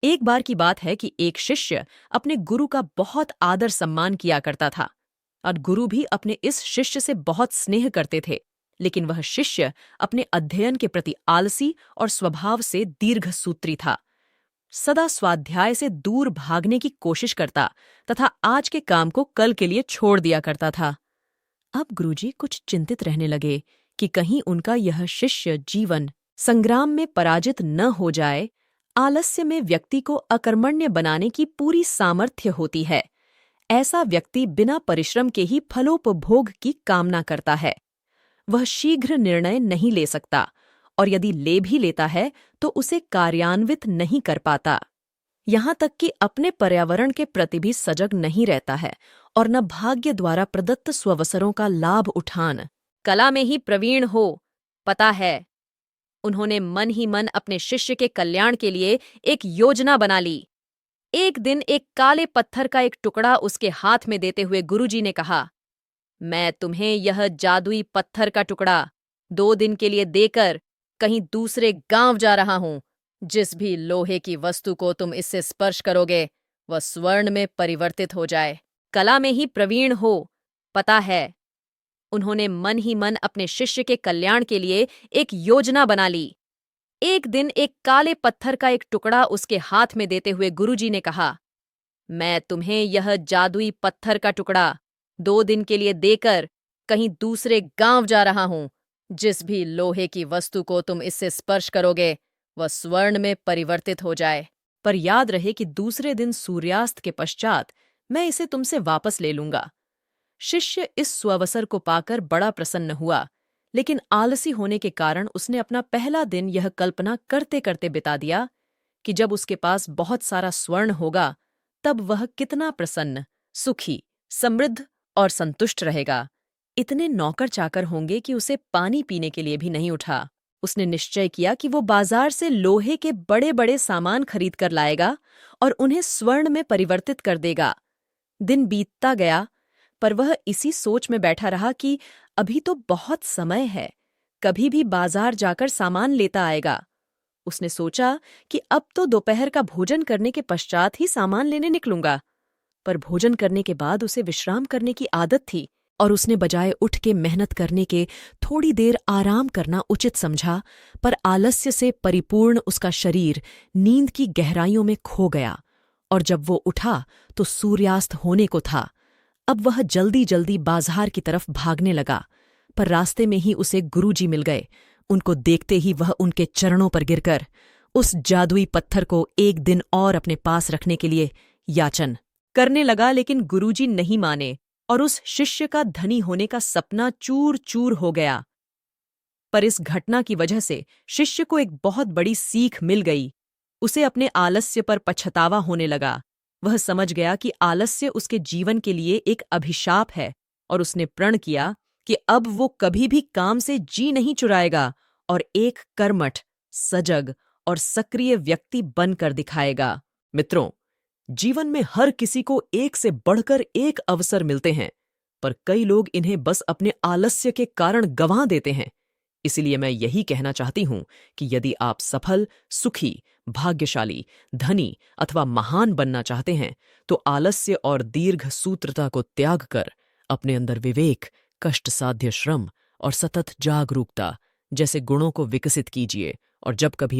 एक बार की बात है कि एक शिष्य अपने गुरु का बहुत आदर सम्मान किया करता था और गुरु भी अपने इस शिष्य से बहुत स्नेह करते थे। लेकिन वह शिष्य अपने अध्ययन के प्रति आलसी और स्वभाव से दीर्घसूत्री था। सदा स्वाध्याय से दूर भागने की कोशिश करता तथा आज के काम को कल के लिए छोड़ दिया करता था। अब गुरुजी कुछ चिंतित रहने लगे कि कहीं उनका यह शिष्य जीवन संग्राम में पराजित न हो जाए। आलस्य में व्यक्ति को अकर्मण्य बनाने की पूरी सामर्थ्य होती है। ऐसा व्यक्ति बिना परिश्रम के ही फलोपभोग की कामना करता है। वह शीघ्र निर्णय नहीं ले सकता और यदि ले भी लेता है तो उसे कार्यान्वित नहीं कर पाता। यहाँ तक कि अपने पर्यावरण के प्रति भी सजग नहीं रहता है और न भाग्य द्वारा प्रदत्त स्ववसरों का लाभ उठान। कला में ही प्रवीण हो, पता है। उन्होंने मन ही मन अपने शिष्य के कल्याण के लिए एक योजना बना ली। एक दिन एक काले पत्थर का एक टुकड़ा उसके हाथ में देते हुए गुरुजी ने कहा, मैं तुम्हें यह जादुई पत्थर का टुकड़ा 2 दिन के लिए देकर कहीं दूसरे गांव जा रहा हूं। जिस भी लोहे की वस्तु को तुम इससे स्पर्श करोगे वह स्वर्ण में परिवर्तित हो जाए। कला में ही प्रवीण हो, पता है। उन्होंने मन ही मन अपने शिष्य के कल्याण के लिए एक योजना बना ली। एक दिन एक काले पत्थर का एक टुकड़ा उसके हाथ में देते हुए गुरुजी ने कहा, मैं तुम्हें यह जादुई पत्थर का टुकड़ा 2 दिन के लिए देकर कहीं दूसरे गांव जा रहा हूं। जिस भी लोहे की वस्तु को तुम इससे स्पर्श करोगे वह स्वर्ण में परिवर्तित हो जाए। पर याद रहे कि दूसरे दिन सूर्यास्त के पश्चात मैं इसे तुमसे वापस ले लूंगा। शिष्य इस स्ववसर को पाकर बड़ा प्रसन्न हुआ, लेकिन आलसी होने के कारण उसने अपना पहला दिन यह कल्पना करते करते बिता दिया कि जब उसके पास बहुत सारा स्वर्ण होगा तब वह कितना प्रसन्न, सुखी, समृद्ध और संतुष्ट रहेगा। इतने नौकर चाकर होंगे कि उसे पानी पीने के लिए भी नहीं उठा। उसने निश्चय किया कि वो बाजार से लोहे के बड़े बड़े सामान खरीद कर लाएगा और उन्हें स्वर्ण में परिवर्तित कर देगा। दिन बीतता गया, पर वह इसी सोच में बैठा रहा कि अभी तो बहुत समय है, कभी भी बाजार जाकर सामान लेता आएगा। उसने सोचा कि अब तो दोपहर का भोजन करने के पश्चात ही सामान लेने निकलूंगा। पर भोजन करने के बाद उसे विश्राम करने की आदत थी और उसने बजाय उठ के मेहनत करने के थोड़ी देर आराम करना उचित समझा। पर आलस्य से परिपूर्ण उसका शरीर नींद की गहराइयों में खो गया और जब वो उठा तो सूर्यास्त होने को था। अब वह जल्दी जल्दी बाजार की तरफ भागने लगा, पर रास्ते में ही उसे गुरुजी मिल गए। उनको देखते ही वह उनके चरणों पर गिरकर उस जादुई पत्थर को एक दिन और अपने पास रखने के लिए याचन करने लगा। लेकिन गुरुजी नहीं माने और उस शिष्य का धनी होने का सपना चूर चूर हो गया। पर इस घटना की वजह से शिष्य को एक बहुत बड़ी सीख मिल गई। उसे अपने आलस्य पर पछतावा होने लगा। वह समझ गया कि आलस्य उसके जीवन के लिए एक अभिशाप है और उसने प्रण किया कि अब वो कभी भी काम से जी नहीं चुराएगा और एक कर्मठ, सजग और सक्रिय व्यक्ति बनकर दिखाएगा। मित्रों, जीवन में हर किसी को एक से बढ़कर एक अवसर मिलते हैं, पर कई लोग इन्हें बस अपने आलस्य के कारण गंवा देते हैं। इसलिए मैं यही कहना चाहती हूं कि यदि आप सफल, सुखी, भाग्यशाली, धनी अथवा महान बनना चाहते हैं तो आलस्य और दीर्घ सूत्रता को त्याग कर अपने अंदर विवेक, कष्टसाध्य श्रम और सतत जागरूकता जैसे गुणों को विकसित कीजिए। और जब कभी